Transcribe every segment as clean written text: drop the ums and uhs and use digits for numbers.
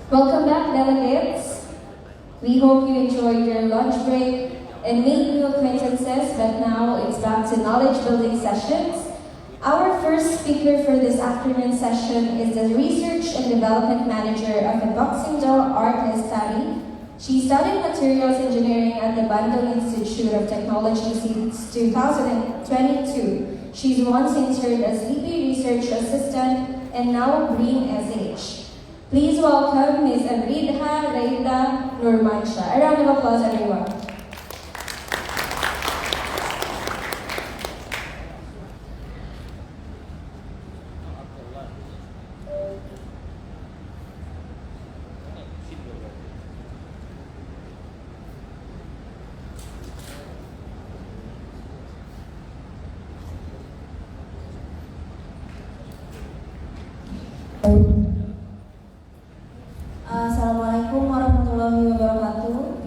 Welcome back, delegates. We hope you enjoyed your lunch break and made new acquaintances, but now it's back to knowledge building sessions. Our first speaker for this afternoon session is the Research and Development Manager of Epoxindo Art Lestari. She studied materials engineering at the Bandung Institute of Technology since 2022. She's once interned as VP Research Assistant and now Green SH. Please welcome Ms. Abridha Reida Nurmansyah. A round of applause, everyone. Assalamualaikum warahmatullahi wabarakatuh.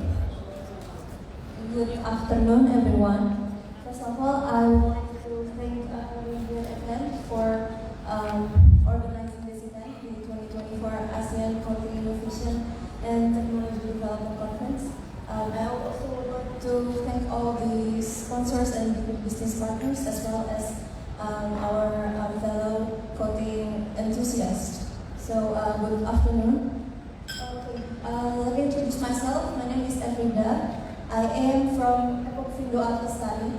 Good afternoon, everyone. First of all, I would like to thank Media Event for organizing this event, the 2024 ASEAN Coating Innovation and Technology Development Conference. I also would like to thank all the sponsors and business partners, as well as our fellow coating enthusiasts. So, good afternoon. Let me introduce myself. My name is Afrida. I am from Epoxindo Art Lestari.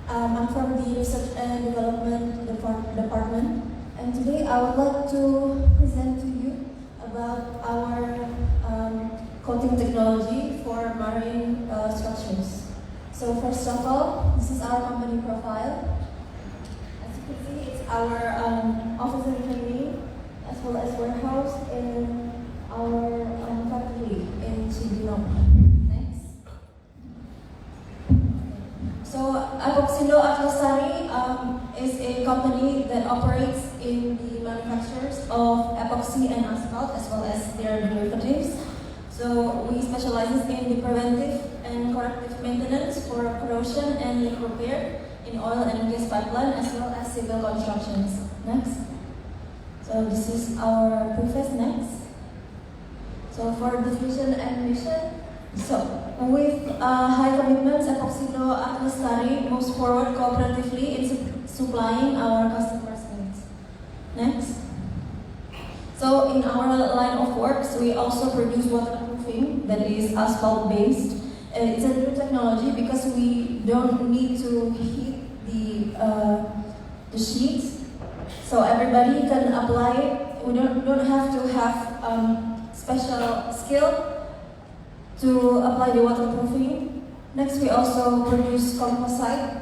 I'm from the Research and Development Department. And today I would like to present to you about our coating technology for marine structures. So first of all, this is our company profile. As you can see, it's our office and training, as well as warehouse in our factory in Cibinong. Next. So Epoxindo Art Lestari is a company that operates in the manufactures of epoxy and asphalt, as well as their derivatives. So we specialize in the preventive and corrective maintenance for corrosion and leak repair in oil and gas pipeline, as well as civil constructions. Next. So this is our preface. Next. So for the vision and mission, so with high commitments, Epoxindo Art Lestari moves forward cooperatively in supplying our customers' needs. Next. So in our line of works, we also produce waterproofing that is asphalt based. It's a new technology because we don't need to heat the sheets, so everybody can apply it. We don't have to have special skill to apply the waterproofing. Next, we also produce composite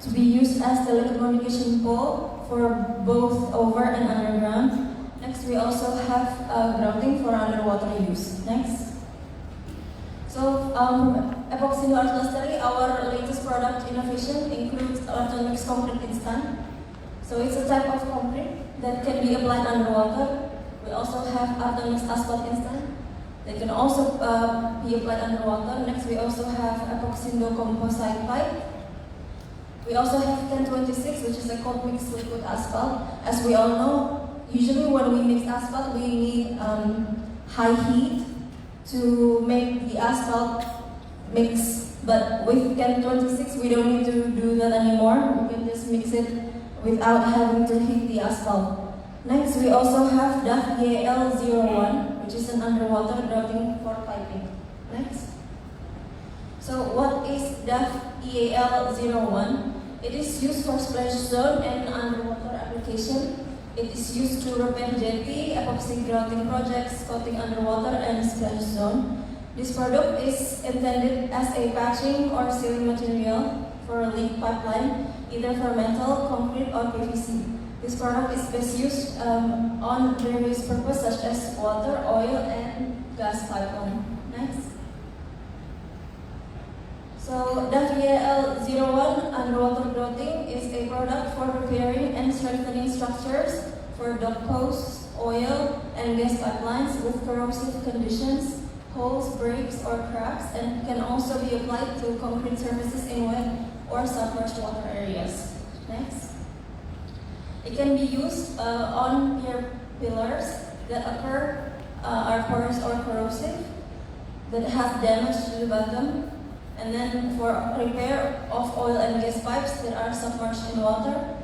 to be used as telecommunication pole for both over and underground. Next, we also have grounding for underwater use. Next. So, Epoxindo Art Lestari, our latest product innovation includes Artonmix Concrete Instant. So, it's a type of concrete that can be applied underwater. We also have Artonmix Asphalt Instant. They can also be applied underwater. Next, we also have Epoxindo Composite Pipe. We also have 1026, which is a cold mixed liquid asphalt. As we all know, usually when we mix asphalt, we need high heat to make the asphalt mix. But with 1026, we don't need to do that anymore. We can just mix it without having to heat the asphalt. Next, we also have DAF EAL01, which is an underwater grouting for piping. Next. So what is DAF EAL01? It is used for splash zone and underwater application. It is used to repair jetty, epoxy grouting projects, coating underwater, and splash zone. This product is intended as a patching or sealing material for a leak pipeline, either for metal, concrete, or PVC. This product is best used on various purposes such as water, oil, and gas pipeline. Next. So WL01 underwater grouting is a product for repairing and strengthening structures for dock posts, oil, and gas pipelines with corrosive conditions, holes, breaks, or cracks, and can also be applied to concrete surfaces in wet or submerged water areas. Next. It can be used on pier pillars that occur are porous or corrosive, that has damage to the bottom. And then for repair of oil and gas pipes that are submerged in water.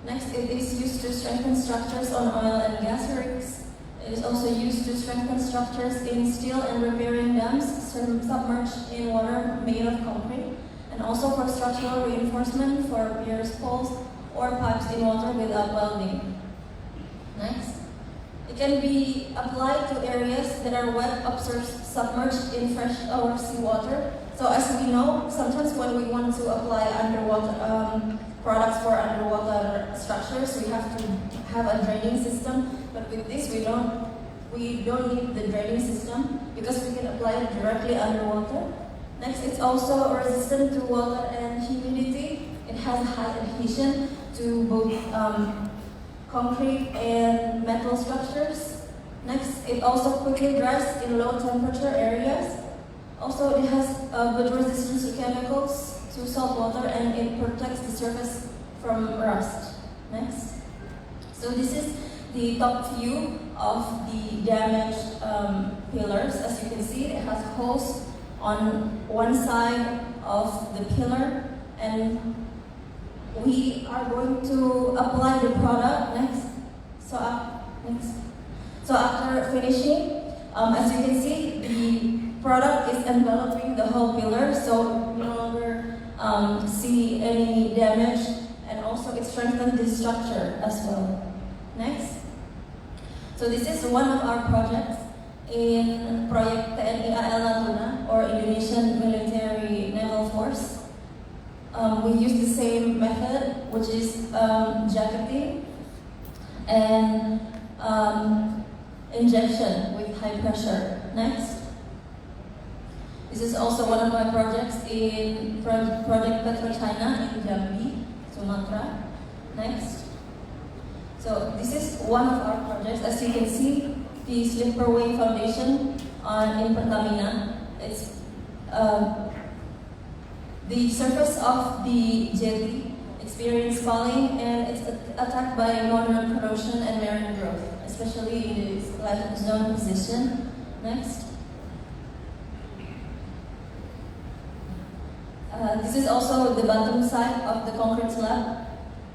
Next, it is used to strengthen structures on oil and gas rigs. It is also used to strengthen structures in steel and repairing dams submerged in water made of concrete. And also for structural reinforcement for piers, poles, or pipes in water without welding. Next. It can be applied to areas that are wet or submerged in fresh or seawater. So as we know, sometimes when we want to apply underwater products for underwater structures, we have to have a draining system. But with this, we don't need the draining system because we can apply it directly underwater. Next, it's also resistant to water and humidity. It has high adhesion to both concrete and metal structures. Next, it also quickly dries in low temperature areas. Also, it has good resistance to chemicals, to salt water, and it protects the surface from rust. Next. So this is the top view of the damaged pillars. As you can see, it has holes on one side of the pillar, and we are going to apply the product next. So after finishing, as you can see, the product is enveloping the whole pillar, so you no longer see any damage, and also it strengthens the structure as well. Next. So this is one of our projects in Project TNI AL Natuna, or Indonesian Military Naval Force. We use the same method, which is jacketing and injection with high pressure. Next. This is also one of my projects in Project PetroChina in Jambi, Sumatra. Next. So this is one of our projects. As you can see, the slipperway foundation in Pertamina. It's the surface of the jetty experienced falling, and it's attacked by modern corrosion and marine growth, especially in its life zone position. Next. This is also the bottom side of the concrete slab.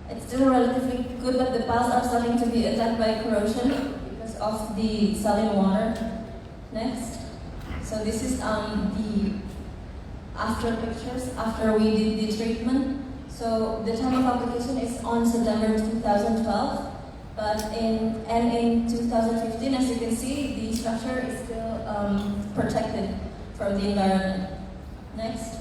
It's still relatively good, but the piles are starting to be attacked by corrosion because of the saline water. Next. So this is the after pictures after we did the treatment. So the time of application is on September 2012, but in 2015, as you can see, the structure is still protected from the environment. Next.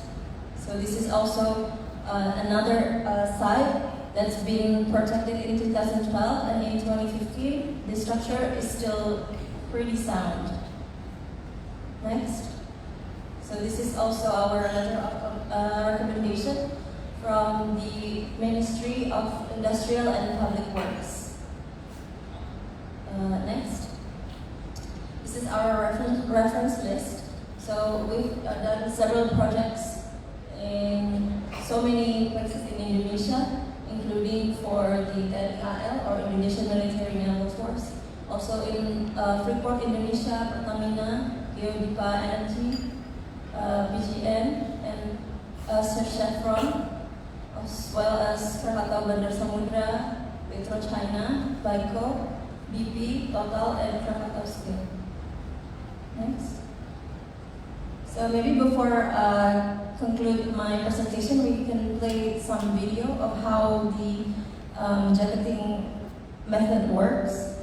So this is also another site that's been protected in 2012, and in 2015, the structure is still pretty sound. Next. So this is also our letter of recommendation from the Ministry of Industrial and Public Works. Next. This is our reference list. So we've done several projects in so many places in Indonesia, including for the TNI AL, or Indonesian Military Naval Force. Also in Freeport, Indonesia, Pertamina, Geodipa Energy, BGN, and Chevron, as well as Krakatau Bandar Samudra, PetroChina, Baiko, BP, Total, and Krakatau Steel. Next. So maybe before conclude my presentation, we can play some video of how the jacketing method works.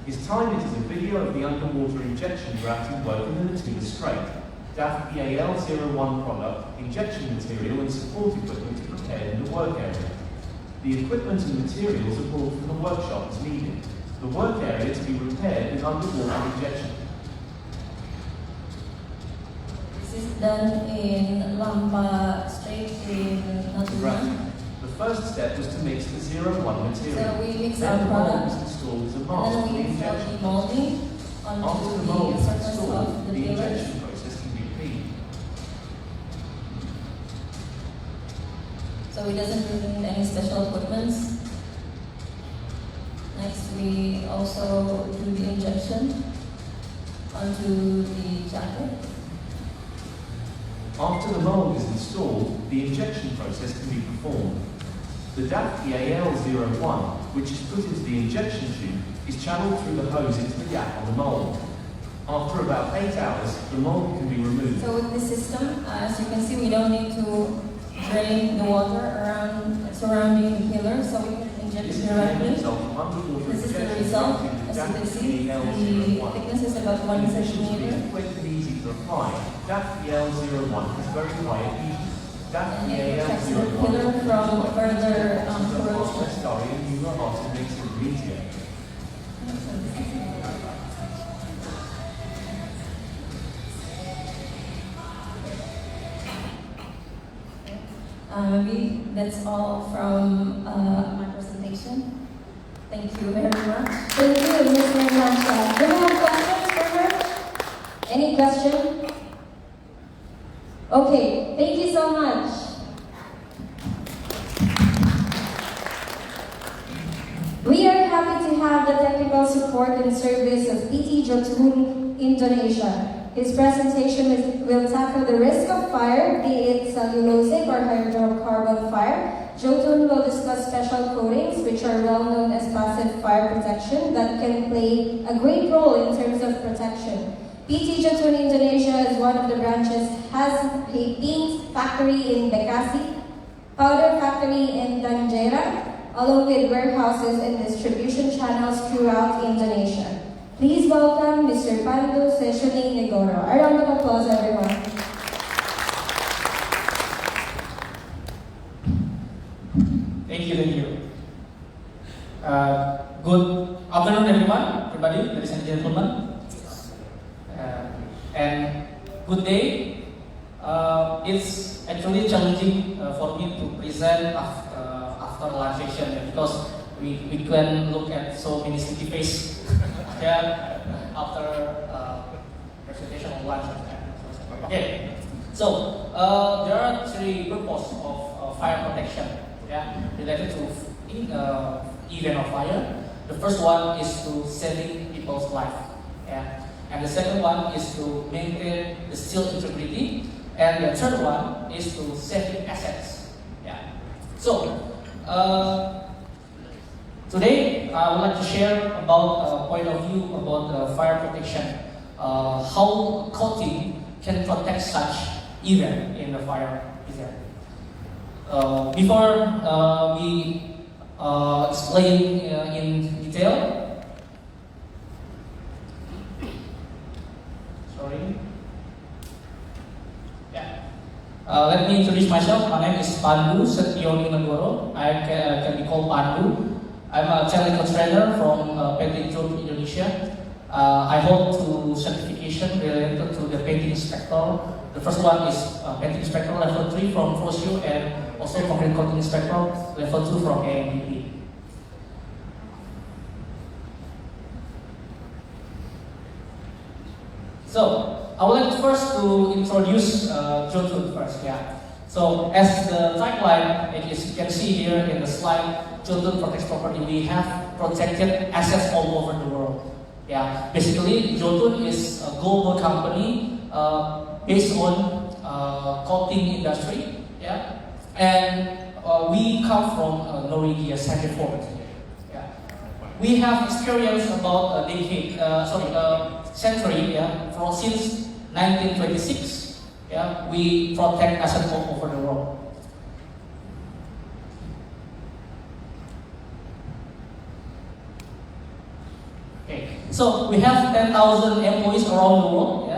His time it is a video of the underwater injection gratting working in the Natuna Strait. DAF EAL-01 product, injection material and support equipment are prepared in the work area. The equipment and materials are brought from the workshop as needed. The work area to be repaired with underwater injection. This is done in Lampa Strait in Natuna. The first step was to mix the 01 material. So we mix Then our the mold product, was installed as a and mask then for the we install injection. the molding After the onto mold the is surface installed, of the the pillars. injection process can be repeated. So it doesn't really need any special equipments. Next, we also do the injection onto the jacket. After the mold is installed, the injection process can be performed. The DAF PAL01, which is put into the injection tube, is channeled through the hose into the gap on the mold. After about 8 hours, the mold can be removed. So with this system, as you can see, we don't need to drain the water around surrounding the pillar, so we can inject This it is the directly. result of underwater This is the injection result. using the As you DAF can see, the PAL01. thickness is about 1 The efficiency centimeter. is quick and easy to apply. DAF PAL01 has very high adhesion. DAF And it protects the PAL01 pillar from further corrosion. Starry and Nuva Artin makes it easier. Maybe that's all from my presentation. Thank you very much. Thank you, Ms. Natasha. Do you have questions for her? Any question? Okay, thank you so much. We are happy to have the technical support and service of PT Jotun Indonesia. His presentation will tackle the risk of fire, be it cellulosic or hydrocarbon fire. Jotun will discuss special coatings, which are well known as passive fire protection, that can play a great role in terms of protection. PT Jotun Indonesia is one of the branches, has a paint factory in Bekasi, powder factory in Danjera, along with warehouses and distribution channels throughout Indonesia. Please welcome Mr. Pandu Sessioning Negoro. A round of applause, everyone. Thank you. Good afternoon, everybody, ladies and gentlemen, and good day. It's actually challenging for me to present after lunch session because we can look at so many sleepy faces after presentation of lunch. Okay, so there are three purposes of fire protection related to event of fire. The first one is to saving people's life, and the second one is to maintain the steel integrity, and the third one is to saving assets. So today I would like to share about a point of view about fire protection, how coating can protect such event in the fire event. Before we explain in detail, let me introduce myself. My name is Pandu Setioning Negoro. I can be called Pandu. I'm a technical trainer from Painting Jotun Indonesia. I hold two certification related to the painting inspector. The first one is painting inspector level 3 from FOSIO, and also concrete coating inspector level 2 from AMDP. So I would like first to introduce Jotun first. So as the tagline, as you can see here in the slide, Jotun protects property. We have protected assets all over the world. Basically, Jotun is a global company based on coating industry. And we come from Norwegia, Sandefjord. We have experience about a decade, century, from since 1926. We protect assets all over the world. Okay, so we have 10,000 employees around the world,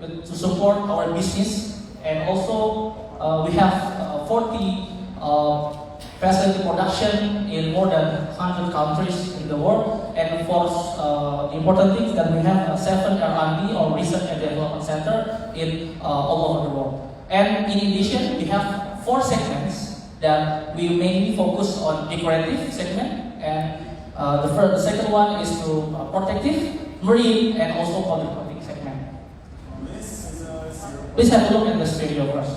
to support our business, and also we have 40 facility production in more than 100 countries in the world, and for the important things that we have 7 R&D or research and development center in all over the world. And in addition, we have 4 segments that we mainly focus on decorative segment, and the second one is to protective, marine, and also public coating segment. This is a zero. Please have a look at this video first.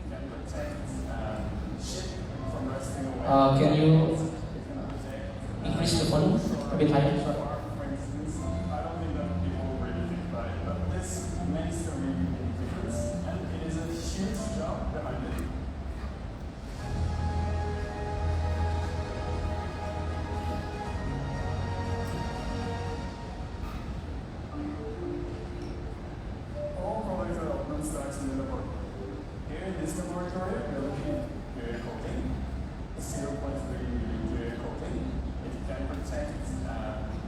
Can protect ship from rusting away. Can you Protect increase the volume a bit higher? Sorry. for instance. I don't think that people really think about it, but this makes a really big difference, and it is a huge job behind it. All product development starts in the laboratory. Here in this laboratory, we are looking at clear coating, 0.3 millimeter coating. It can protect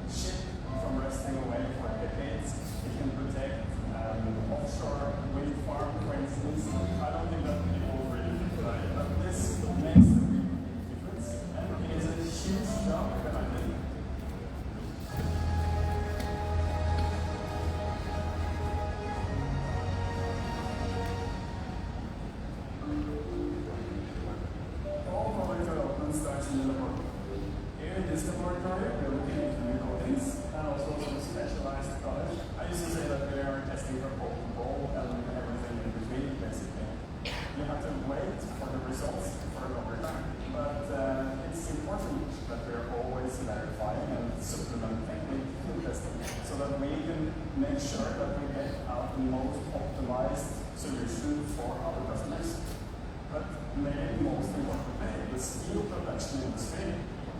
ship from rusting away for decades. It can protect offshore wind farm, for instance. I don't think that people really think about it, but this makes a big difference, and it is a huge job behind it. All product development starts in the laboratory. Here in this laboratory, we are looking into new coatings and also some specialized products. I used to say that we are testing from pole to pole and everything in between, basically. You have to wait for the results for a longer time. But it's important that we are always verifying and supplementing with field testing so that we can make sure that we get out the most optimized solution for our customers. But maybe most importantly, the steel production industry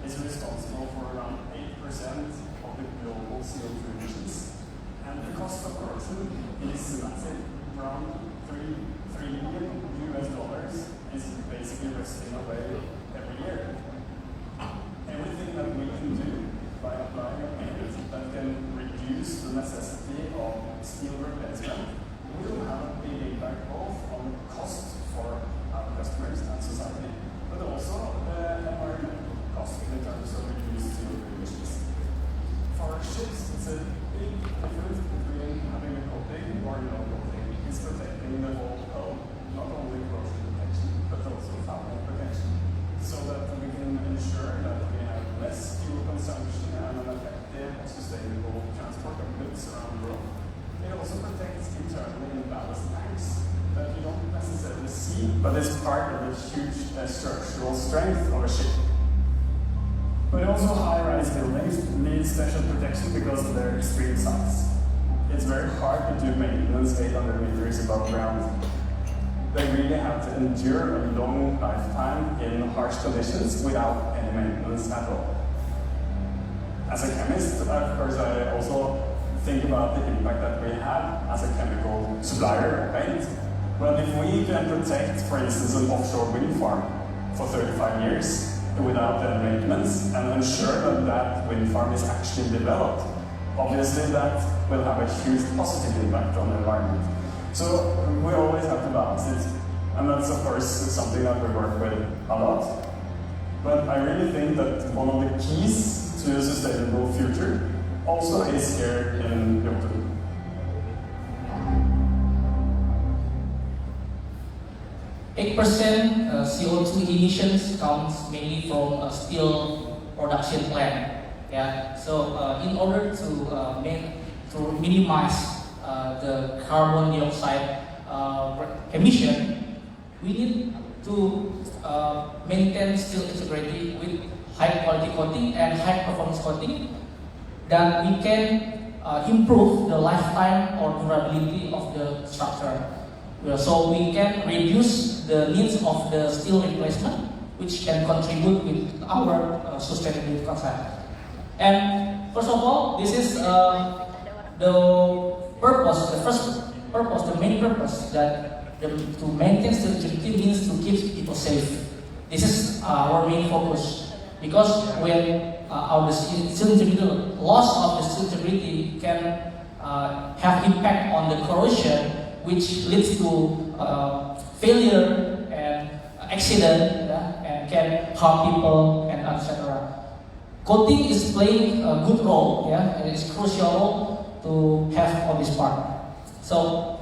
is responsible for around 8% of the global CO2 emissions. And the cost of corrosion is massive. Around $3 billion is basically rusting away every year. Everything that we can do by applying a paint that can reduce the necessity of steel replacement will have a big impact both on cost for our customers and society, but also the environmental cost in terms of reduced CO2 emissions. For ships, it's a big difference between having a coating or no coating. It's protecting the whole hull, not only corrosion protection, but also fouling protection, so that we can ensure that we have less fuel consumption and an effective and sustainable transport of goods around the world. It also protects internally in ballast tanks that you don't necessarily see, but it's part of the huge structural strength of a ship. But also high-rise buildings need special protection because of their extreme size. It's very hard to do maintenance 800 meters above ground. They really have to endure a long lifetime in harsh conditions without any maintenance at all. As a chemist, of course, I also think about the impact that we have as a chemical supplier of paint. Well, if we can protect, for instance, an offshore wind farm for 35 years without any maintenance and ensure that that wind farm is actually developed, obviously that will have a huge positive impact on the environment. So we always have to balance it. And that's, of course, something that we work with a lot. But I really think that one of the keys to a sustainable future also is here in Jotun. 8% CO2 emissions comes mainly from steel production plant. Yeah. So in order to minimize the carbon dioxide emission, we need to maintain steel integrity with high quality coating and high performance coating, that we can improve the lifetime or durability of the structure. So we can reduce the needs of the steel replacement, which can contribute with our sustainability concept. And first of all, this is the purpose, the first purpose, the main purpose, that to maintain steel integrity means to keep people safe. This is our main focus, because when our steel integrity, loss of the steel integrity can have impact on the corrosion, which leads to failure and accident, and can harm people and etc. Coating is playing a good role, and it's crucial role to have on this part. So,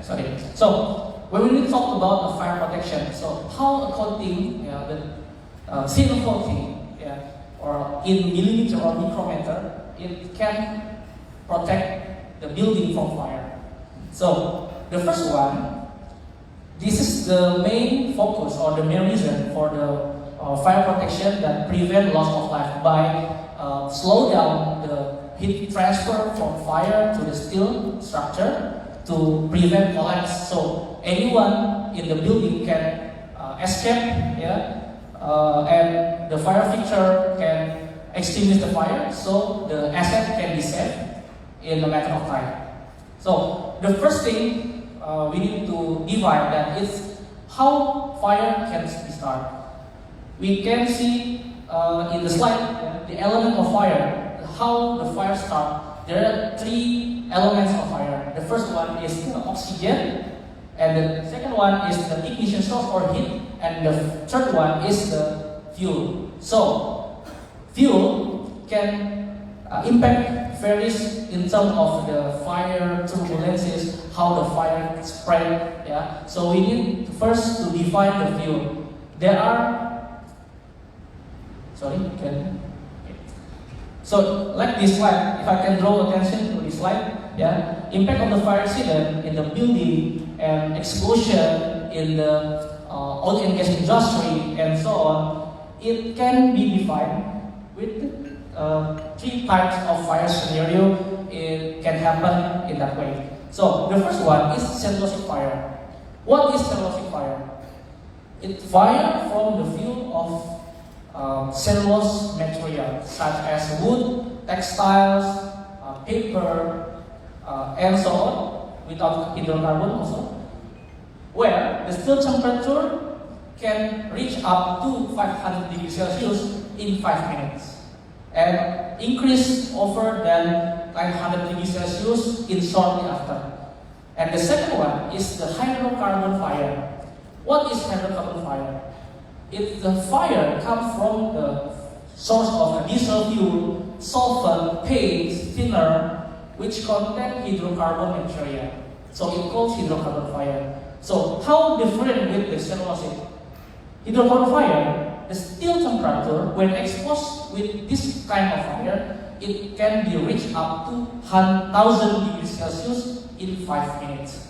Sorry. So when we talk about the fire protection, so how a coating, the seal coating, or in millimeter or micrometer, it can protect the building from fire. So the first one, this is the main focus or the main reason for the fire protection that prevent loss of life by slow down the heat transfer from fire to the steel structure to prevent collapse. So anyone in the building can escape, and the fire fixture can extinguish the fire, so the asset can be saved in a matter of time. So the first thing we need to divide that is how fire can be started. We can see in the slide the element of fire, how the fire starts. There are three elements of fire. The first one is the oxygen, and the second one is the ignition source or heat, and the third one is the fuel. So fuel can impact varies in terms of the fire turbulences, how the fire spread. So we need first to define the fuel. There are, so like this slide, if I can draw attention to this slide, impact of the fire accident in the building and explosion in the oil and gas industry and so on, it can be defined with three types of fire scenario. It can happen in that way. So the first one is cellulosic fire. What is cellulosic fire? It's fire from the fuel of cellulose material such as wood, textiles, paper, and so on, without hydrocarbon also, where the steel temperature can reach up to 500 degrees Celsius in 5 minutes and increase over than 900 degrees Celsius in shortly after. And the second one is the hydrocarbon fire. What is hydrocarbon fire? If the fire comes from the source of a diesel fuel, solvent, paint, thinner, which contain hydrocarbon material. So it calls hydrocarbon fire. So how different with the cellulosic? Hydrocarbon fire, the steel temperature when exposed with this kind of fire, it can be reached up to 1000 degrees Celsius in 5 minutes.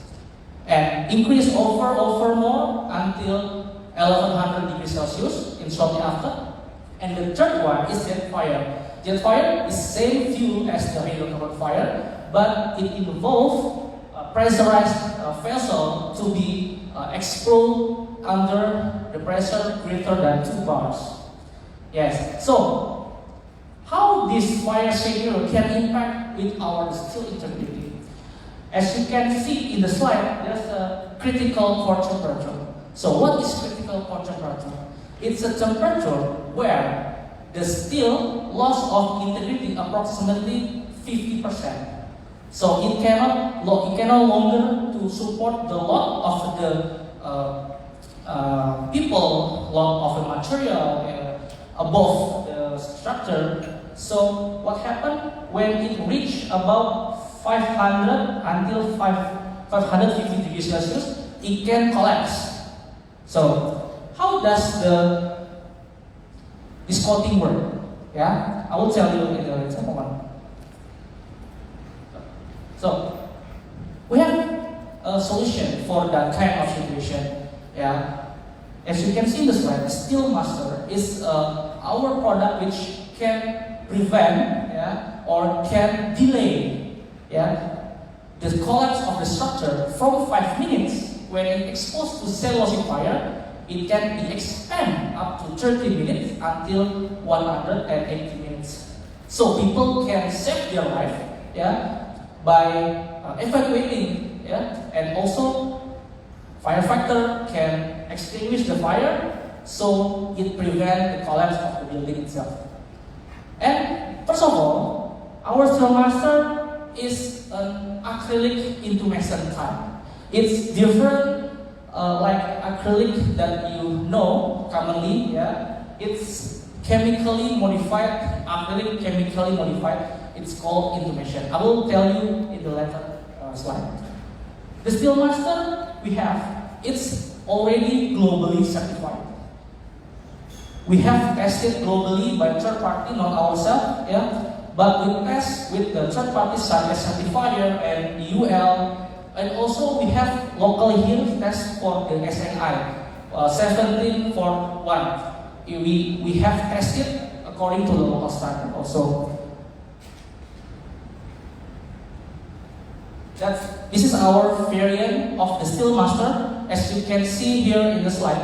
And increase over more until 1100 degrees Celsius in shortly after. And the third one is jet fire. Jet fire is same fuel as the hydrocarbon fire, but it involves a pressurized vessel to be explode under the pressure greater than 2 bars. Yes. So how this fire scenario can impact with our steel integrity? As you can see in the slide, there's a critical core temperature. So what is critical core temperature? It's a temperature where the steel loss of integrity approximately 50%. So it cannot longer to support the load of the people, load of the material above the structure. So what happened when it reached about 500 until 550 degrees Celsius, it can collapse. So how does this coating work? I will tell you in the moment. So we have a solution for that kind of situation. As you can see in the slide, the Steel Master is our product which can prevent or can delay the collapse of the structure from 5 minutes. When it exposed to cellulosic fire, it can be expanded up to 30 minutes until 180 minutes. So people can save their life by evacuating, and also firefighter can extinguish the fire, so it prevents the collapse of the building itself. And first of all, our Steel Master is an acrylic intumescent type. It's different like acrylic that you know commonly. It's chemically modified, acrylic chemically modified. It's called intumescent. I will tell you in the later slide. The Steelmaster we have, it's already globally certified. We have tested globally by third party, not ourselves, but we test with the third parties such as Certifier and UL, and also we have locally here test for the SNI 1741. We have tested according to the local standard also. This is our variant of the Steelmaster, as you can see here in the slide.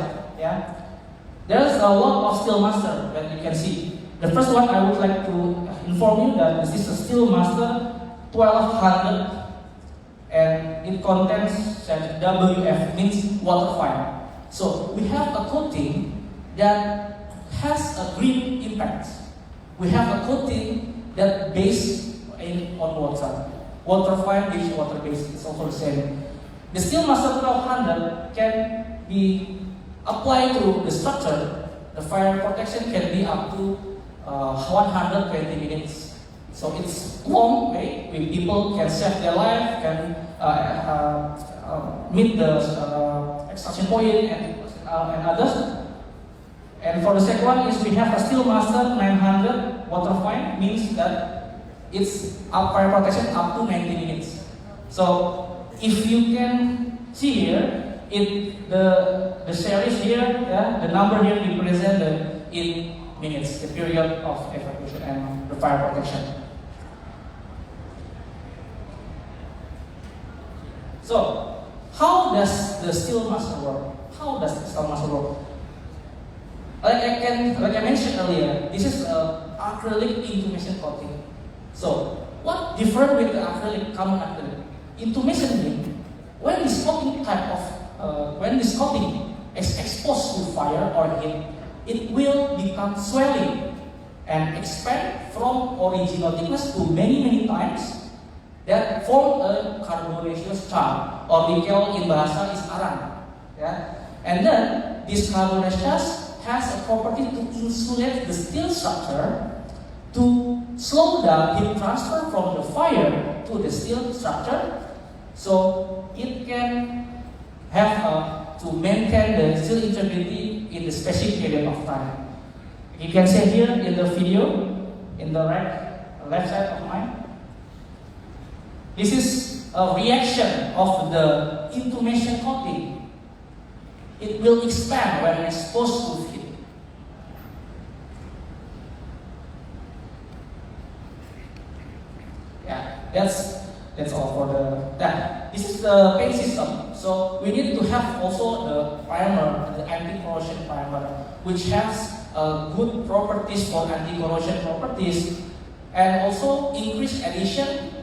There's a lot of Steelmaster that you can see. The first one I would like to inform you that this is a Steelmaster 1200, and it contains that WF, means water fine. So we have a coating that has a green impact. We have a coating that based on water. Water fine, which water based, is also the same. The Steelmaster 1200 can be applied to the structure. The fire protection can be up to 120 minutes. So it's long way where people can save their life, can meet the extraction point and others. And for the second one is we have a Steelmaster 900 water fine, means that it's fire protection up to 90 minutes. So if you can see here, the series here, the number here represent in minutes, the period of evacuation and the fire protection. So how does the Steelmaster work? How does the Steelmaster work? Like I mentioned earlier, this is an acrylic intumation coating. So, what different with the acrylic, common acrylic? Intumation means when this coating is exposed to fire or heat, it will become swelling and expand from original thickness to many times that form a carbonaceous char, or we call in bahasa is arang. And then this carbonaceous has a property to insulate the steel structure to slow down heat transfer from the fire to the steel structure, so it can have to maintain the steel integrity in the specific period of time. You can see here in the video, in the left side of mine. This is a reaction of the intumation coating. It will expand when exposed to heat. That's all for that. This is the paint system. So we need to have also the primer, the anti-corrosion primer, which has good properties for anti-corrosion properties, and also increased adhesion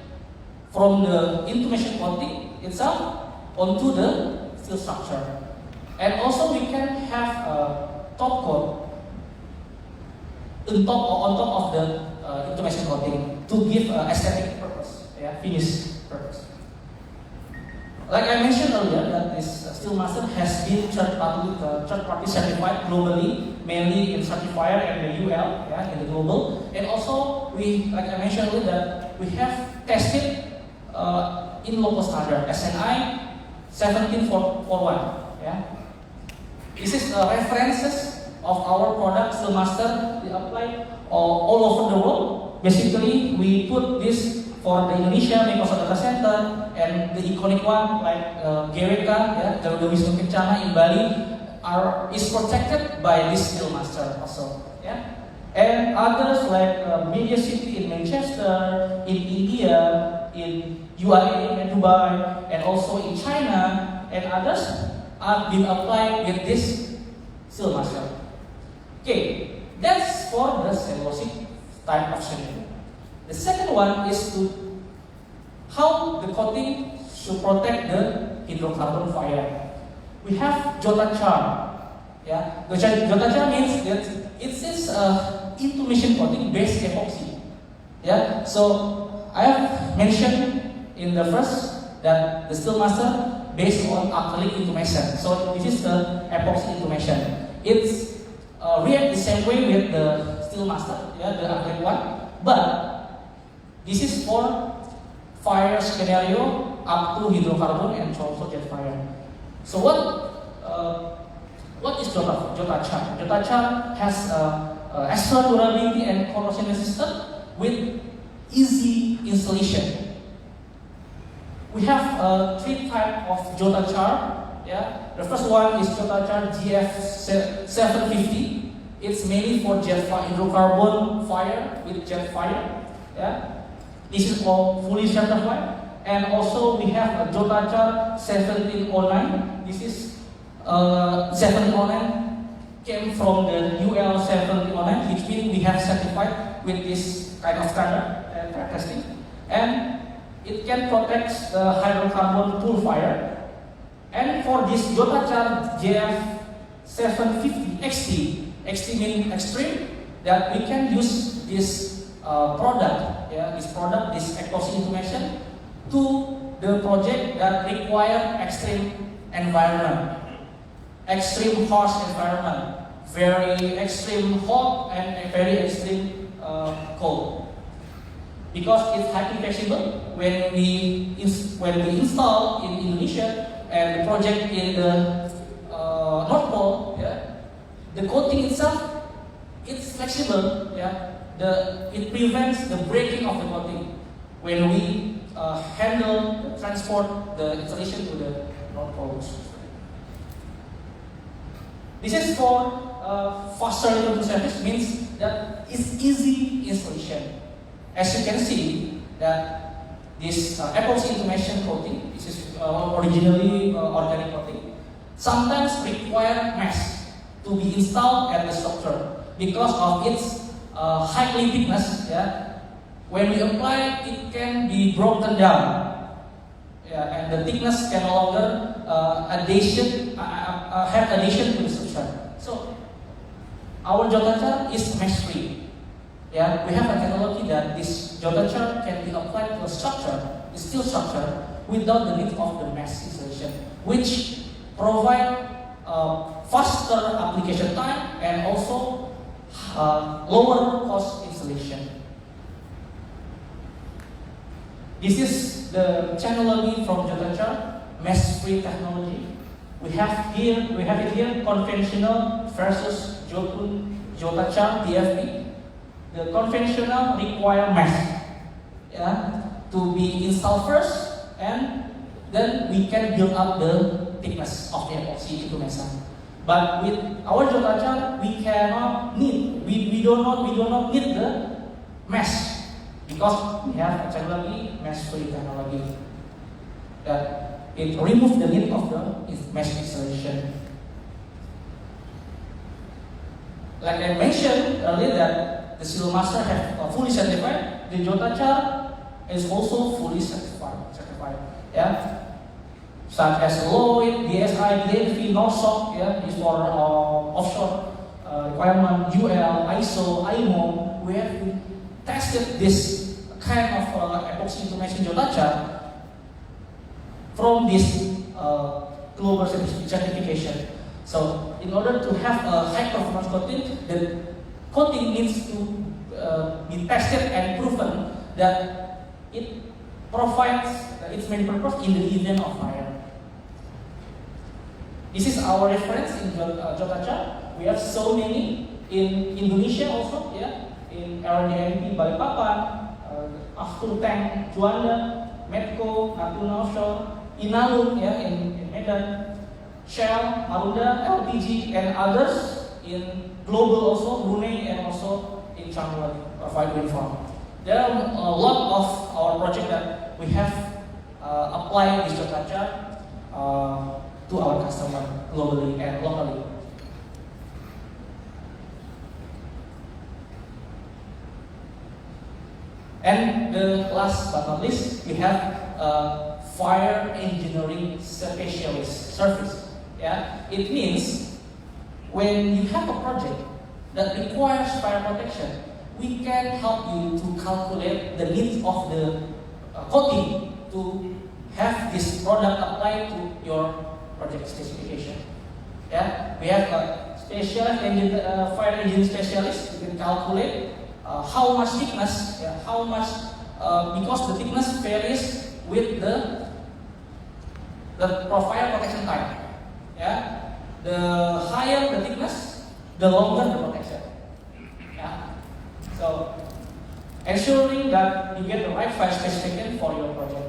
from the intumation coating itself onto the steel structure. And also we can have a top coat on top of the intumation coating to give aesthetic purpose, finish purpose. Like I mentioned earlier, that this Steelmaster has been third party certified globally, mainly in Certifier and the UL, in the global. And also, like I mentioned earlier, that we have tested in local standard, SNI 1741. This is references of our product Steelmaster. We apply all over the world. Basically, we put this for the Indonesia Microsoft Data Center, and the iconic one like GWK, Garuda Wisnu Kencana in Bali, is protected by this Steelmaster also. And others like Media City in Manchester, in India, in UAE and Dubai, and also in China, and others are being applied with this Steelmaster. Okay, that's for the cellulosic type of solution. The second one is to how the coating should protect the hydrocarbon fire. We have Jotachar. Jotachar means that it is intumation coating based epoxy. So I have mentioned in the first that the Steelmaster based on acrylic intumation. So this is the epoxy intumation. It's react the same way with the Steelmaster, the acrylic one, but this is for fire scenario up to hydrocarbon and also jet fire. So what is JOTA-CHAR? JOTA-CHAR has extra durability and corrosion resistance with easy installation. We have three types of JOTA-CHAR. Yeah, the first one is JOTA-CHAR GF750. It's mainly for jet fire, hydrocarbon fire with jet fire. Yeah, this is all fully certified. And also we have a JOTA-CHAR 1709. This is 1709 came from the UL 1709, which means we have certified with this kind of standard and testing. And it can protect the hydrocarbon pool fire. And for this JOTA-CHAR GF750 XT, XT means extreme, that we can use this product, this epoxy insulation to the project that require extreme environment, extreme harsh environment, very extreme hot and very extreme cold. Because it's highly flexible, when we install in Indonesia and the project in the North Pole, the coating itself, it's flexible. It prevents the breaking of the coating when we transport the installation to the North Pole. This is for faster return to service, means that it's easy installation. As you can see, that this epoxy insulation coating, this is originally organic coating, sometimes require mesh to be installed at the structure because of its high thickness. When we apply, it can be broken down, and the thickness can no longer have addition to the structure. So our JOTA-CHAR is mesh free. We have a technology that this JOTA-CHAR can be applied to a structure, the steel structure, without the need of the mesh installation, which provide faster application time and also lower cost installation. This is the technology from JOTA-CHAR, mesh-free technology. We have it here, conventional versus JOTA-CHAR TFP. The conventional require mesh, to be installed first, and then we can build up the thickness of the epoxy insulation. But with our JOTA-CHAR, we do not need the mesh, because we have a technology, mesh-free technology, that it removes the need of the mesh installation. Like I mentioned earlier, that the Seal Master have fully certified. The JOTA-CHAR is also fully certified. Such as Lloyd, DSI, DNV, NORSOC, is for offshore requirement, UL, ISO, IMO. We have tested this kind of epoxy insulation JOTA-CHAR from this global certification. So, in order to have a high performance coating, the coating needs to be tested and proven that it provides its main purpose in the event of fire. This is our reference in JOTA-CHAR. We have so many in Indonesia also, in RDIMP Balikpapan, Aftur Tank, Juanda, Medco, Natuna Offshore, Inalum, in Medan, Shell, Marunda, LPG, and others in global also, Brunei, and also in Changuan, provide wind farm. There are a lot of our projects that we have applied this JOTA-CHAR to our customer globally and locally. And the last but not least, we have fire engineering specialist service. It means when you have a project that requires fire protection, we can help you to calculate the needs of the coating to have this product applied to your project specification. We have a specialist fire engineering specialist who can calculate how much thickness, because the thickness varies with the the profile protection time. Yeah, the higher the thickness, the longer the protection. Yeah, so ensuring that you get the right file specification for your project.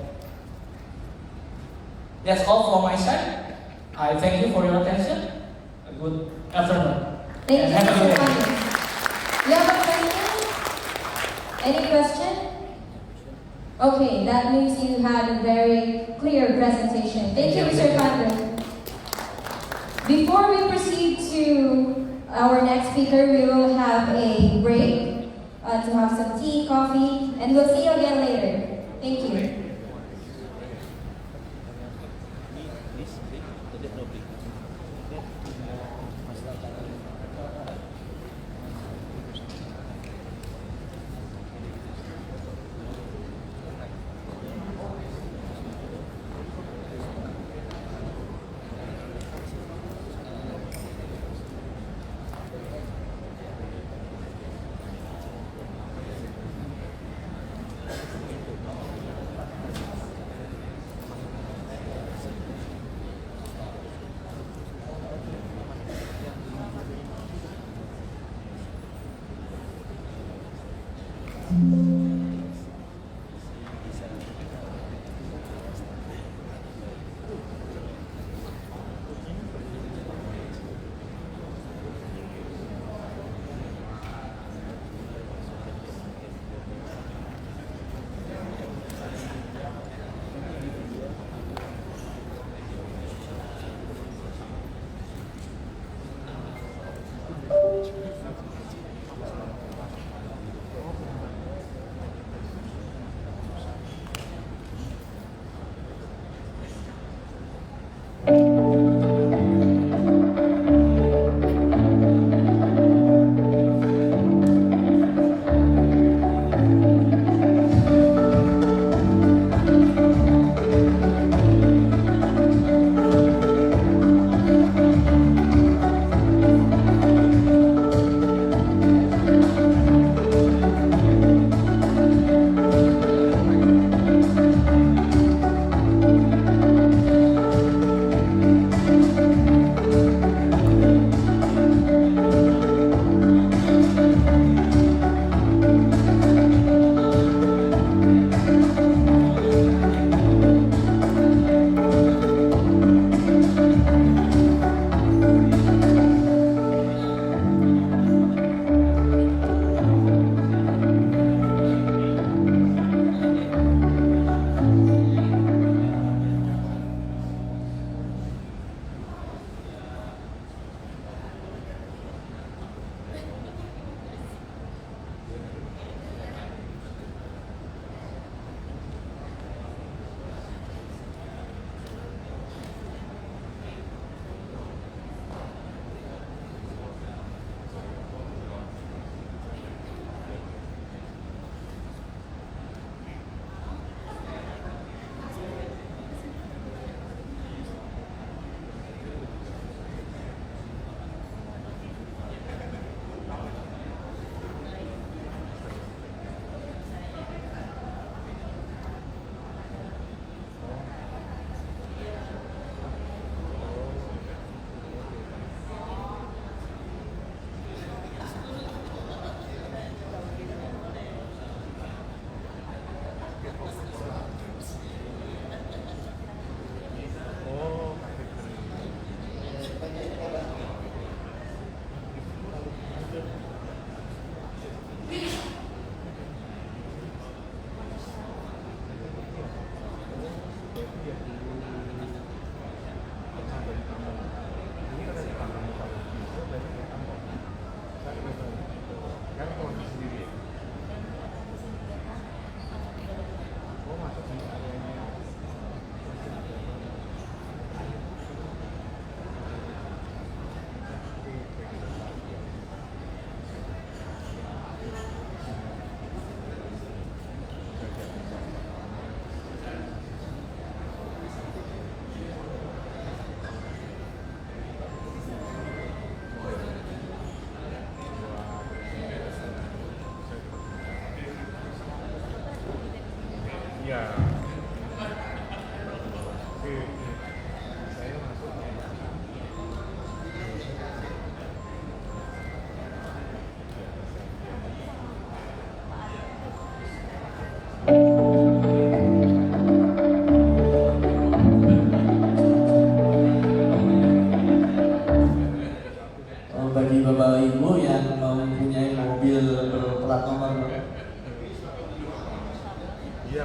That's all from my side. I thank you for your attention. A good afternoon. Thank And you, have a Mr. good day. Kandel. You have a question? Any question? Okay, that means you had a very clear presentation. Thank you, Mr. Kandel. Before we proceed to our next speaker, we will have a break to have some tea, coffee, and we'll see you again later. Thank you.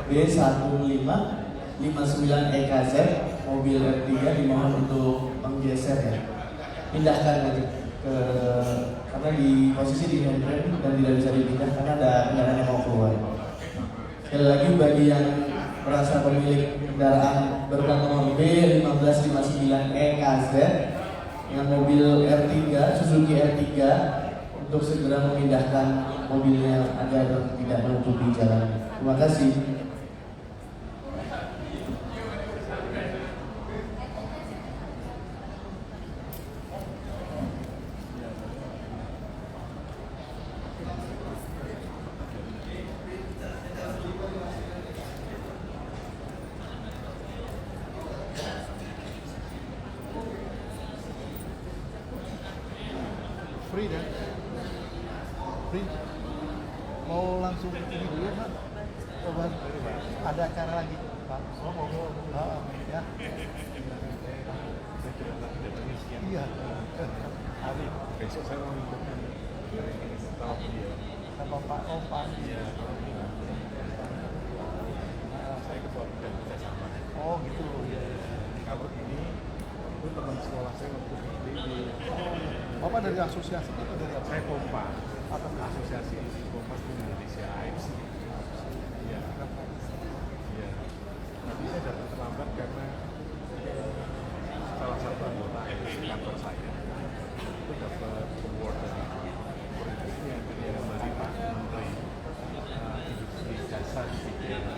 B1559EKZ mobil R3 dimohon untuk menggeser ya, pindahkan nanti ke, karena di posisi di handbrake dan tidak bisa dipindah karena ada kendaraan yang mau keluar. Sekali lagi bagi yang merasa pemilik kendaraan berplat nomor B1559EKZ dengan mobil R3 Suzuki R3 untuk segera memindahkan mobilnya agar tidak menutupi jalan. Terima kasih. Free dan free. Mau langsung ini dulu Pak? Coba ada acara lagi Pak. Oh mau ya. Iya. Hari besok saya mau ikutkan sama Pak Opan. Iya. Saya ketua bidang kerjasama. Oh gitu. Ya. Kalau ini itu teman sekolah saya waktu di Bapak dari asosiasi atau dari apa? Saya Kompas. Atau asosiasi Kompas Indonesia AFC. Iya. Iya. Tapi saya datang terlambat karena salah satu anggota AFC kantor saya itu dapat award dari Presiden yang kembali Pak Menteri Industri Jasa di bidang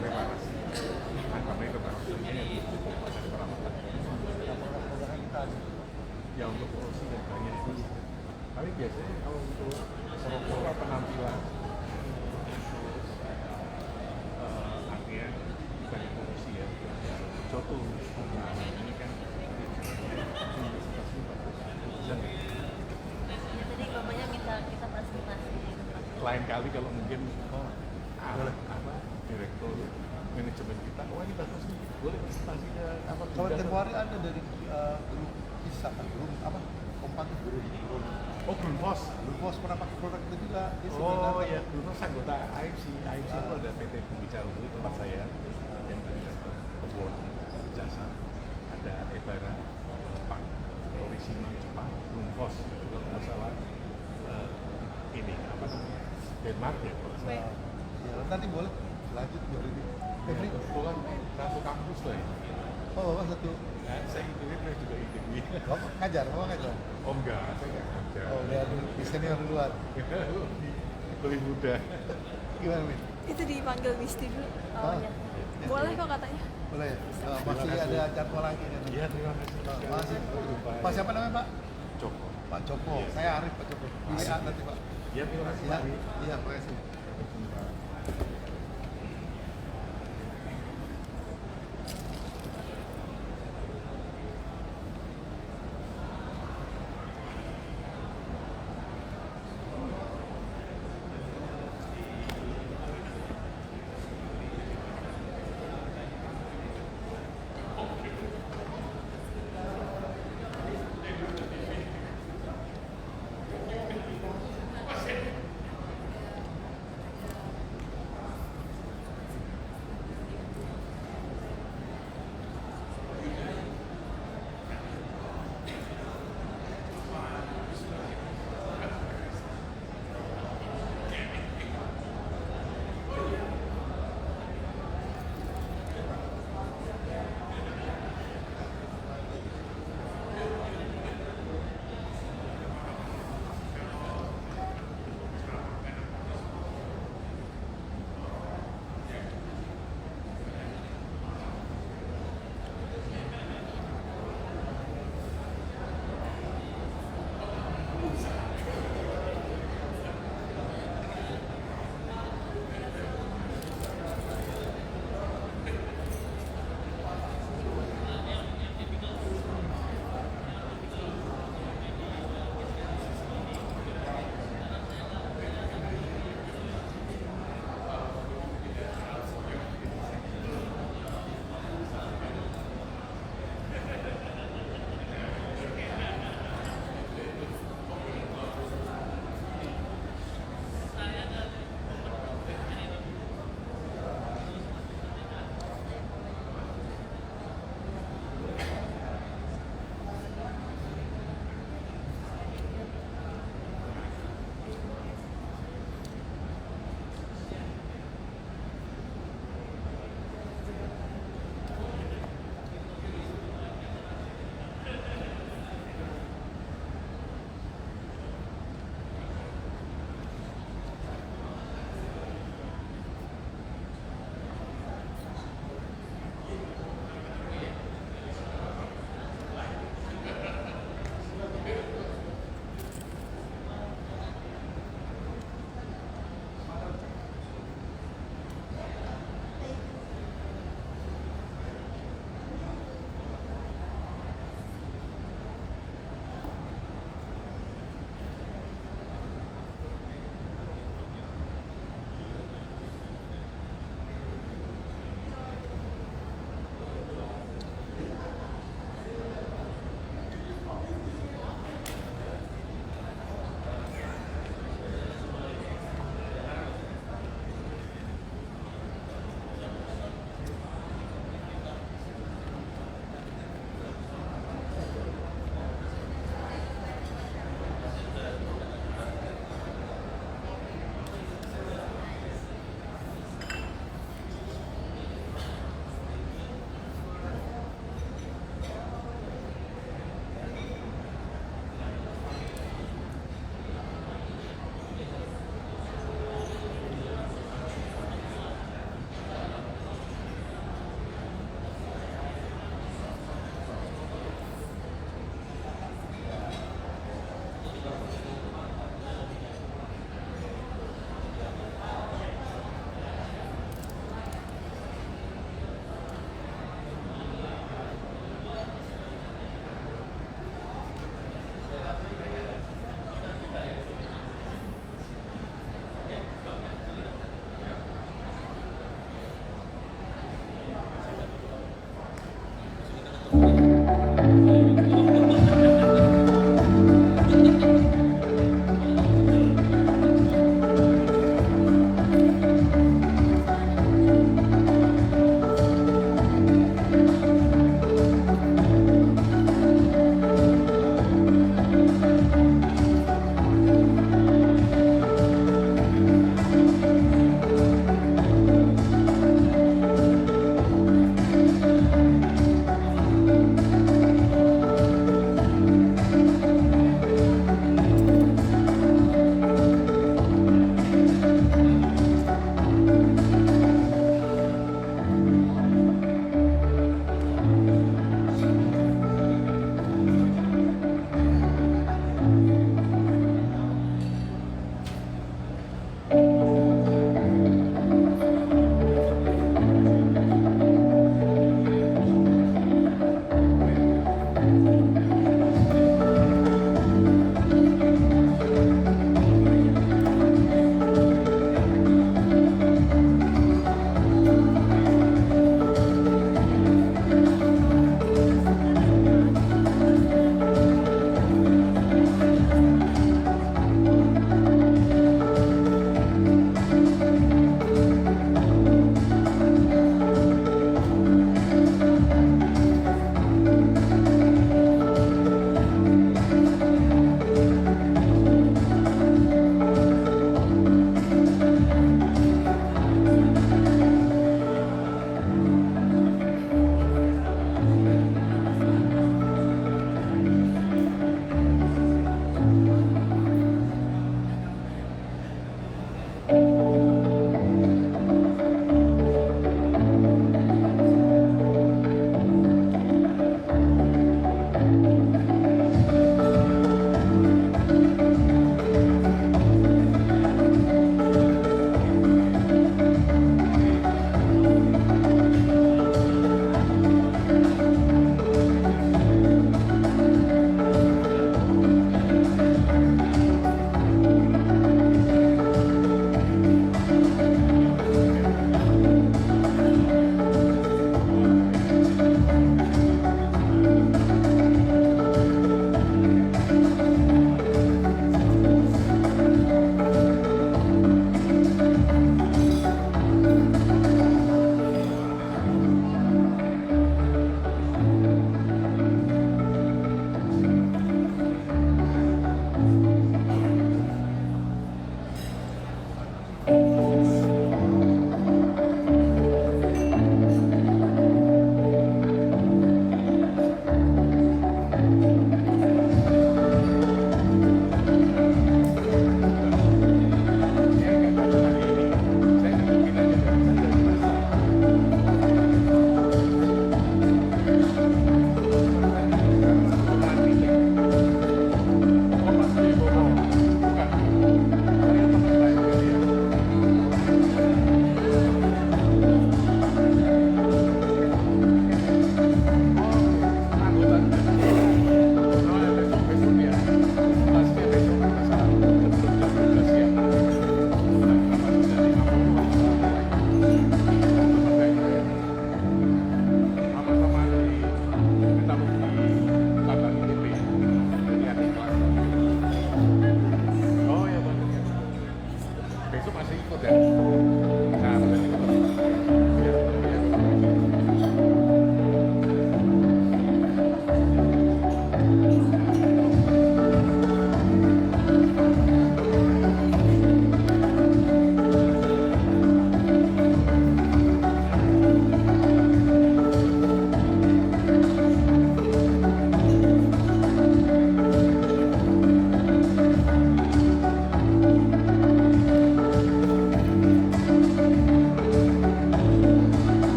reparasi. Nah, kami reparasinya yang cukup dari perawatan. Ya untuk produksi dan banyak itu. Tapi biasanya kalau untuk pola penampilan artinya bukan produksi ya, contoh ini kan jadi bapaknya minta kita presentasi. lain kali kalau mungkin direktur manajemen kita, ini bagus nih, boleh presentasi ke apa? Kalau tempoh hari ada dari grup bisa kan, grup apa? Kompas grup. Oh, Grundfos pernah pakai produk itu juga. Oh iya, Grundfos anggota AFC itu ada PT Pembicara dulu tempat saya yang award jasa, ada Ebara Jepang, Orishima Jepang, Grundfos itu kalau nggak salah ini apa namanya Denmark ya kalau salah. Ya, nanti boleh lanjut biar ini. Ini kebetulan satu kampus lah ya. Oh, satu. Nah, saya juga ITB. Bapak ngajar? Oh enggak, saya nggak ngajar. Oh, udah di senior duluan. Lebih muda. Gimana, Min? Itu dipanggil Misti dulu. Oh iya. Boleh kok katanya. Boleh ya? Masih ada jadwal lagi kan? Iya, terima kasih. Masih. Pak siapa namanya, Pak? Joko. Pak Joko. Saya Arif, Pak Joko. Bisa nanti, Pak. Iya, terima kasih. Iya, terima kasih.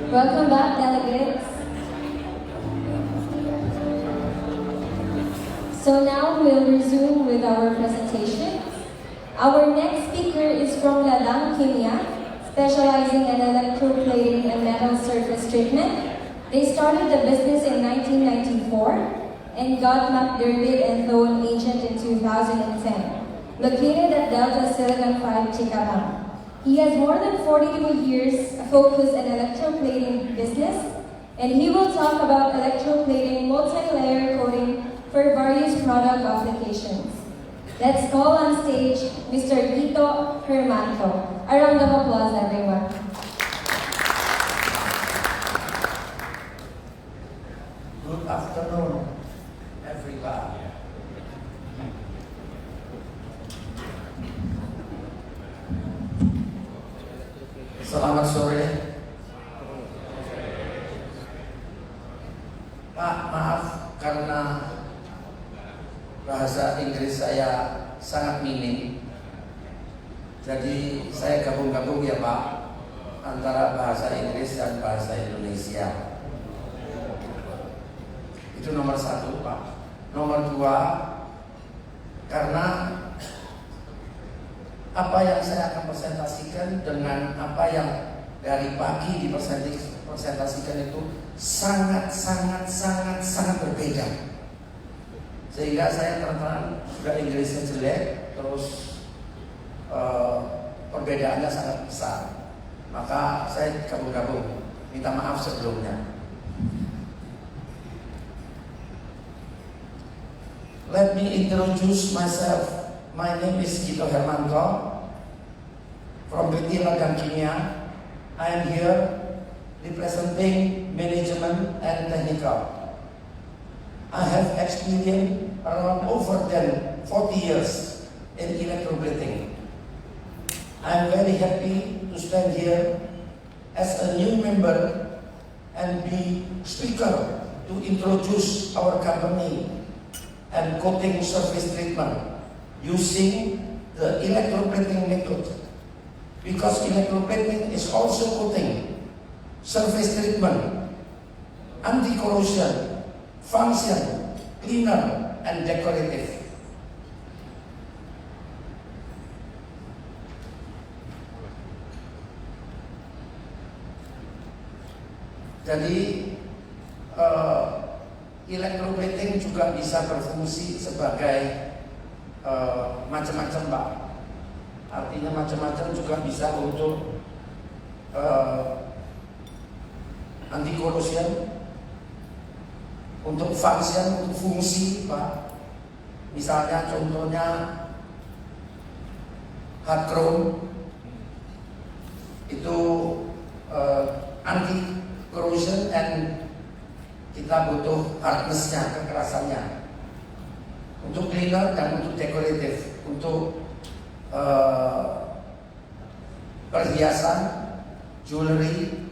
Welcome back, delegates. So now we'll resume with our presentation. Our next speaker is from Ladang Kimia, specializing in electroplating and metal surface treatment. They started the business in 1994 and got McDermott and Thone agent in 2010, located at Delta Silicon 5, Cikarang. He has more than 42 years focus in electroplating business, and he will talk about electroplating multi-layer coating for various product applications. Let's call on stage Mr. Guito Hermanto. A round of applause, everyone. Good afternoon, everybody. Selamat sore. Pak, maaf karena bahasa Inggris saya sangat minim. Jadi saya gabung-gabung ya Pak, antara bahasa Inggris dan bahasa Indonesia. Itu nomor satu Pak. Nomor dua, karena apa yang saya akan presentasikan dengan apa yang dari pagi dipresentasikan itu sangat berbeda. Sehingga saya terang-terang sudah Inggrisnya jelek, terus perbedaannya sangat besar. Maka saya gabung-gabung, minta maaf sebelumnya. Let me introduce myself. My name is Gito Hermanto from PT Ladang Kimia. I am here representing management and technical. I have experience around over than 40 years in electroplating. I am very happy to stand here as a new member and be speaker to introduce our company and coating surface treatment using the electroplating method, because electroplating is also coating, surface treatment, anti-corrosion, function, cleaner, and decorative. Jadi electroplating juga bisa berfungsi sebagai macam-macam, Pak. Artinya macam-macam juga bisa untuk anti corrosion, untuk function, untuk fungsi, Pak. Misalnya contohnya hard chrome itu anti corrosion and kita butuh hardness-nya, kekerasannya. Untuk cleaner dan untuk dekoratif, untuk perhiasan, jewelry,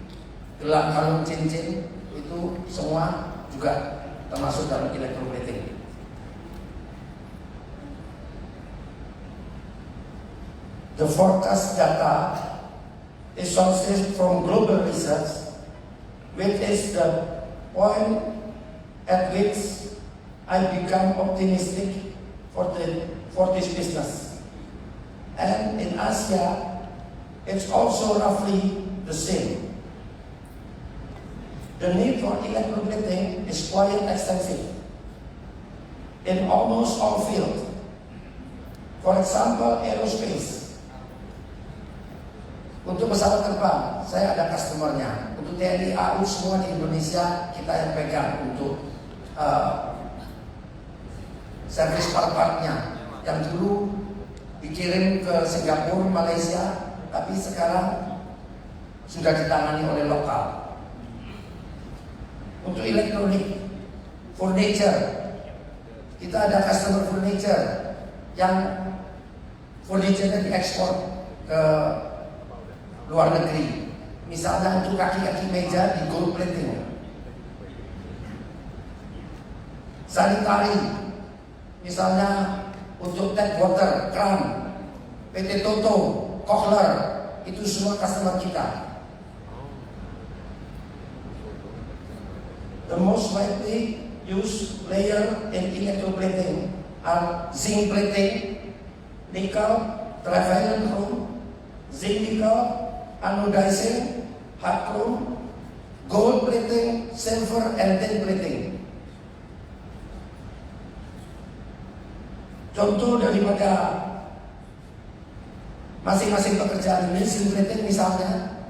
gelang kalung cincin, itu semua juga termasuk dalam electroplating. The forecast data is sourced from global research, which is the point at which I become optimistic for this business. And in Asia, it's also roughly the same. The need for electroplating is quite extensive in almost all fields. For example, aerospace. Untuk pesawat terbang, saya ada customernya. Untuk TNI AU semua di Indonesia kita yang pegang untuk servis part-partnya. Yang dulu dikirim ke Singapura, Malaysia, tapi sekarang sudah ditangani oleh lokal. Untuk elektronik, furniture, kita ada customer furniture yang furniture-nya diekspor ke luar negeri. Misalnya untuk kaki-kaki meja di gold plating. Sanitary, misalnya untuk tap water, kran, PT Toto, Kohler, itu semua customer kita. The most widely used layer in electroplating are zinc plating, nickel, trivalent chrome, zinc nickel, anodizing, hard chrome, gold plating, silver, and tin plating. Contoh daripada masing-masing pekerjaan ini, zinc plating misalnya,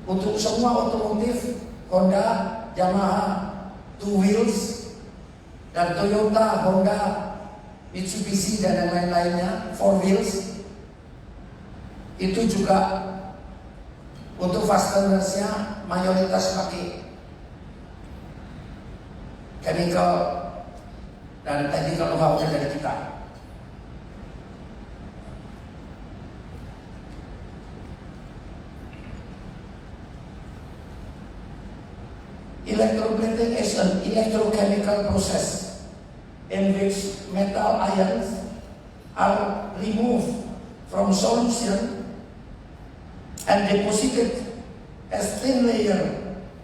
untuk semua otomotif, Honda, Yamaha, Two Wheels, dan Toyota, Honda, Mitsubishi, dan yang lain-lainnya, Four Wheels, itu juga untuk fastenersnya mayoritas pakai chemical dan technical know-how-nya dari kita. Electroplating is an electrochemical process in which metal ions are removed from solution and deposited as thin layer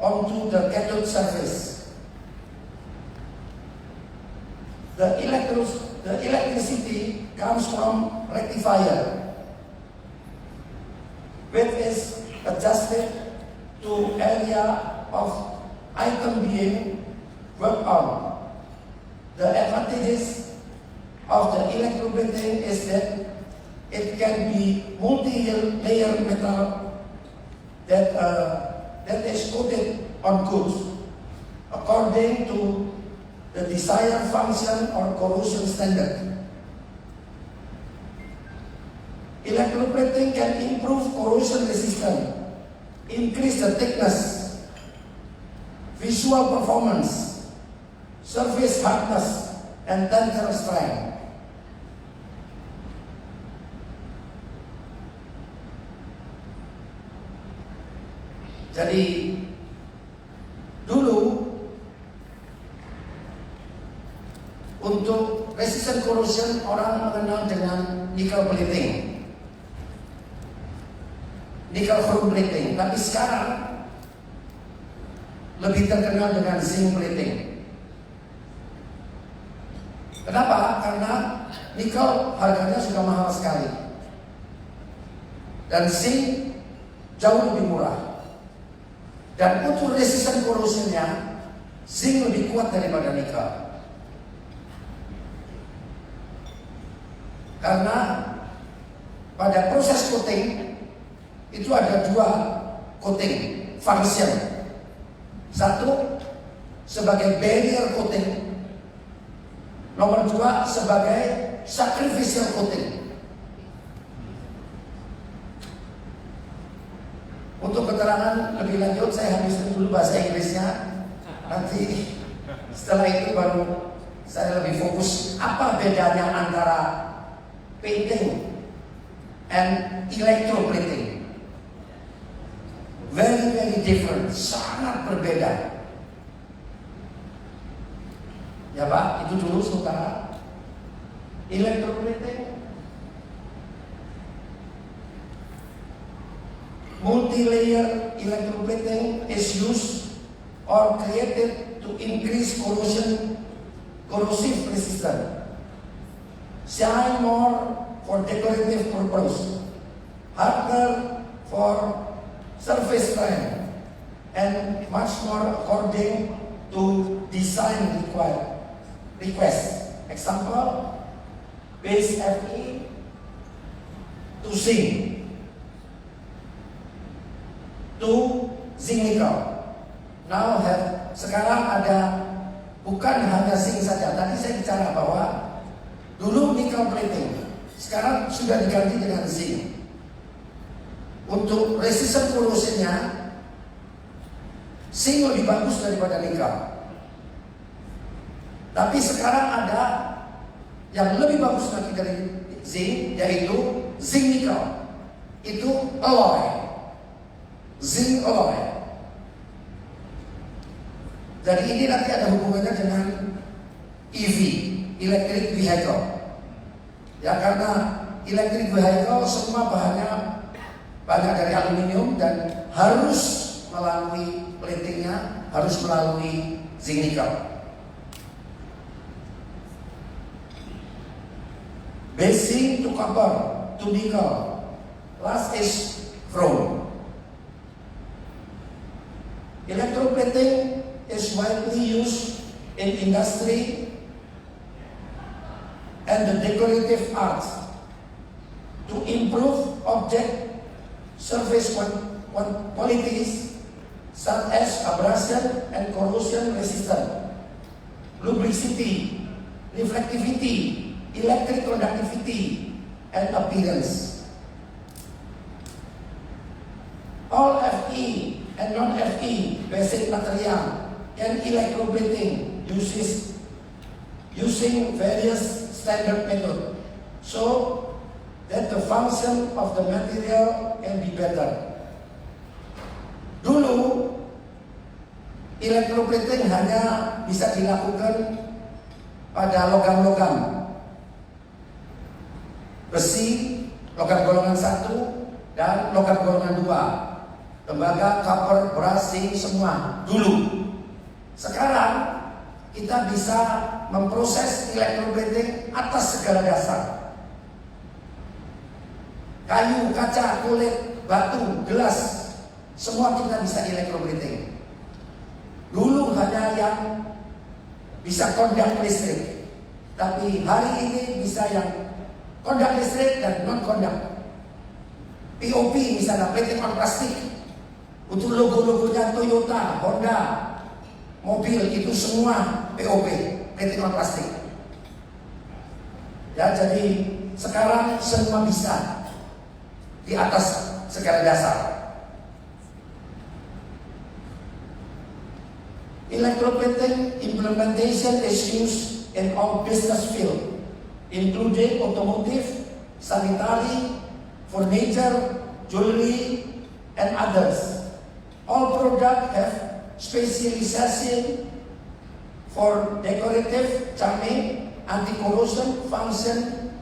onto the cathode surface. The electricity comes from rectifier, which is adjusted to area of item being worked on. The advantages of the electroplating is that it can be multi-layer metal that is coated on goods according to the desired function or corrosion standard. Electroplating can improve corrosion resistance, increase the thickness, visual performance, surface hardness, and tensile strength. Jadi dulu untuk resistant corrosion orang mengenal dengan nickel plating, nickel chrome plating, tapi sekarang lebih terkenal dengan zinc plating. Kenapa? Karena nikel harganya sudah mahal sekali dan zinc jauh lebih murah. Dan untuk resistant corrosionnya, zinc lebih kuat daripada nikel. Karena pada proses coating itu ada dua coating function. Satu sebagai barrier coating, nomor dua sebagai sacrificial coating. Untuk keterangan lebih lanjut saya habiskan dulu bahasa Inggrisnya. Nanti setelah itu baru saya lebih fokus apa bedanya antara painting and electroplating. Very different, sangat berbeda. Ya Pak, itu dulu sementara. Electroplating, multi-layer electroplating is used or created to increase corrosive resistance, shine more for decorative purpose, harder for surface strength, and much more according to design request. Example, base Fe to zinc, to zinc nickel. Now sekarang ada bukan hanya zinc saja. Tadi saya bicara bahwa dulu nickel plating, sekarang sudah diganti dengan zinc. Untuk resistant corrosionnya, zinc lebih bagus daripada nickel. Tapi sekarang ada yang lebih bagus lagi dari zinc, yaitu zinc nickel. Itu alloy, zinc alloy. Jadi ini nanti ada hubungannya dengan EV, electric vehicle. Ya, karena electric vehicle semua bahannya banyak dari aluminium dan harus melalui platingnya, harus melalui zinc nickel. Base zinc to copper to nickel. Last is chrome. Electroplating is widely used in industry and the decorative arts to improve object surface qualities such as abrasion and corrosion resistance, lubricity, reflectivity, electric conductivity, and appearance. All Fe and non-Fe basic material can electroplating using various standard methods so that the function of the material can be better. Dulu electroplating hanya bisa dilakukan pada logam-logam, besi, logam golongan 1 dan logam golongan 2, tembaga, copper, brass, zinc, semua dulu. Sekarang kita bisa memproses electroplating atas segala dasar. Kayu, kaca, kulit, batu, gelas, semua kita bisa electroplating. Dulu hanya yang bisa kondak listrik, tapi hari ini bisa yang kondak listrik dan non kondak. POP misalnya plating on plastik, untuk logo-logonya Toyota, Honda, mobil itu semua POP, plating on plastik. Ya, jadi sekarang semua bisa di atas segala dasar. Electroplating implementation is used in all business field, including automotive, sanitary, furniture, jewelry, and others. All products have specialization for decorative, charming, anti-corrosion, function,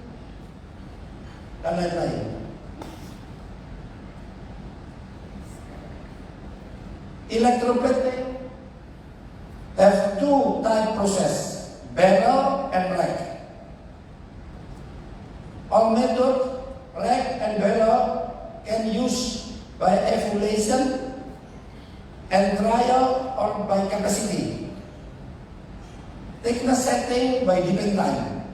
dan lain-lain. Electroplating have two type process, barrel and rack. All method, rack and barrel, can use by evaluation and trial or by capacity. Thickness setting by dipping time.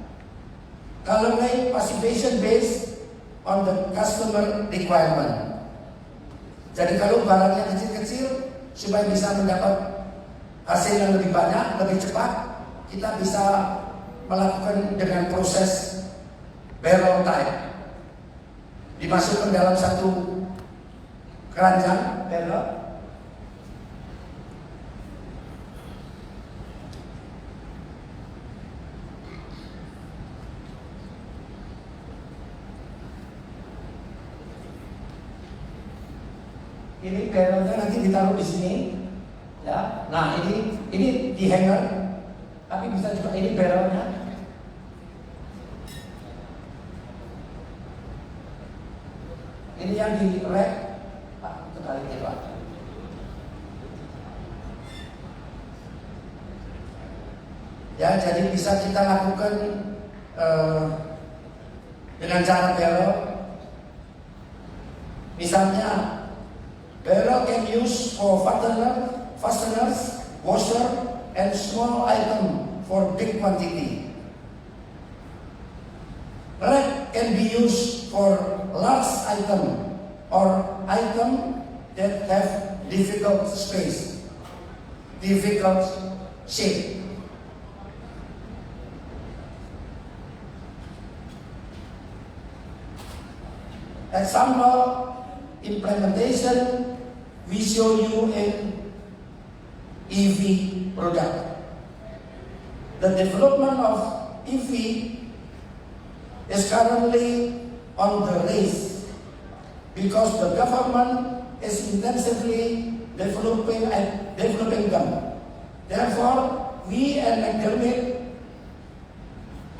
Coloring passivation based on the customer requirement. Jadi kalau barangnya kecil-kecil, supaya bisa mendapat hasil yang lebih banyak, lebih cepat, kita bisa melakukan dengan proses barrel type. Dimasukkan dalam satu keranjang barrel. Ini barrelnya nanti ditaruh di sini, ya. Nah ini di hanger, tapi bisa juga ini barrelnya. Ini yang di rack, Pak, kebalik Pak. Ya, jadi bisa kita lakukan dengan cara barrel. Misalnya, barrel can use for fasteners, washer, and small item for big quantity. Rack can be used for large item or item that have difficult space, difficult shape. Example implementation we show you in EV product. The development of EV is currently on the race because the government is intensively developing them. Therefore, we and McDermott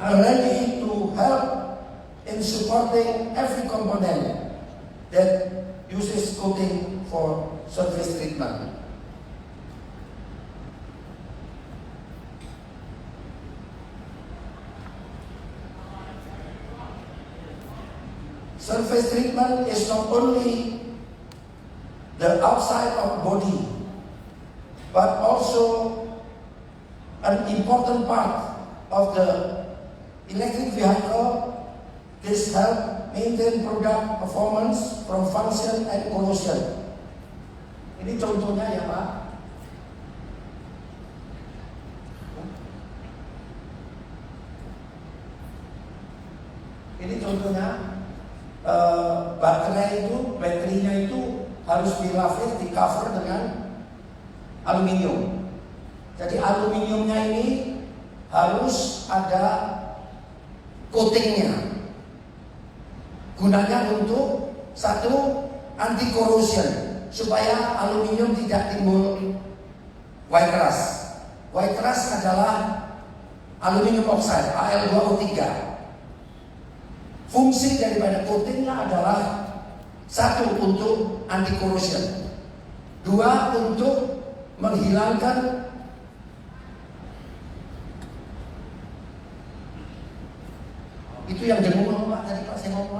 are ready to help in supporting every component that uses coating for surface treatment. Surface treatment is not only the outside of body, but also an important part of the electric vehicle. This help maintain product performance from function and corrosion. Ini contohnya ya Pak. Ini contohnya baterinya itu harus dilapis, di cover dengan aluminium. Jadi aluminiumnya ini harus ada coatingnya. Gunanya untuk satu, anti corrosion, supaya aluminium tidak timbul white rust. White rust adalah aluminium oxide, Al2O3. Fungsi daripada coatingnya adalah satu, untuk anti corrosion, dua, untuk menghilangkan itu yang dengung Pak tadi Pak saya ngomong.